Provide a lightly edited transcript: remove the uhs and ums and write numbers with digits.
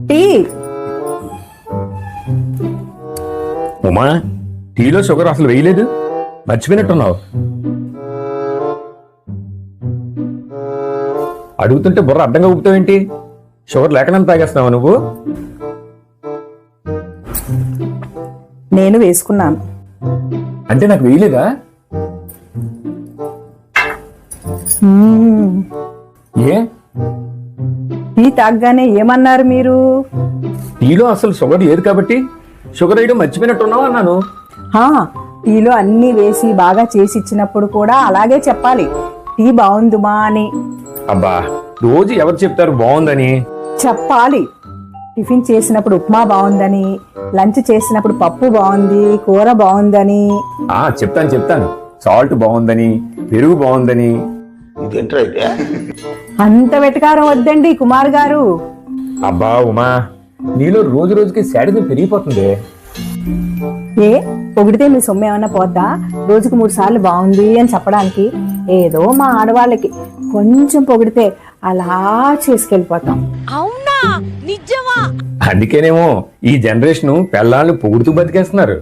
Tea. Uma, టీలో sugar అసలు వేయలేదు, మర్చిపోయినట్టున్నావు. అడుగుతుంటే బుర్ర అడ్డంగా ఊపుతావేంటి? షుగర్ లేకనంత తాగేస్తున్నావా నువ్వు? నేను వేసుకున్నాను. అంటే నాకు వేయలేదా? ఏ టీ తాగ్గానే ఏమన్నారు మీరు? టీలో అసలు షుగర్ లేదు కాబట్టి షుగర్ వేయడం మర్చిపోయినట్టున్నావు అన్నాను. టీలో అన్ని వేసి బాగా చేసి ఇచ్చినప్పుడు కూడా అలాగే చెప్పాలి, టీ బాగుందిమా అని. అబ్బా, రోజు ఎవరు చెప్తారు బాగుందని? చెప్పాలి. టిఫిన్ చేసినప్పుడు ఉప్మా బాగుందని, లంచ్ చేసినప్పుడు పప్పు బాగుంది, కూర బాగుందని. చెప్తాను. సాల్ట్ బాగుందని, పెరుగు బాగుందని. అంత వెటకారం వద్దండి కుమార్ గారు. అబ్బా ఉమా, నీలో రోజు రోజుకి శాడిజం పెరిగిపోతుంది. ఏ పొగిడితే మీ సొమ్ము ఏమన్నా పోద్దా? రోజుకు 3 సార్లు బాగుంది అని చెప్పడానికి. ఏదో మా ఆడవాళ్ళకి కొంచెం పొగిడితే అలా చేసుకెళ్ళిపోతాం. అవునా, నిజమా? అందుకేనేమో ఈ జనరేషన్ పెళ్ళాళ్ళు పొగుడుతూ బతికేస్తున్నారు.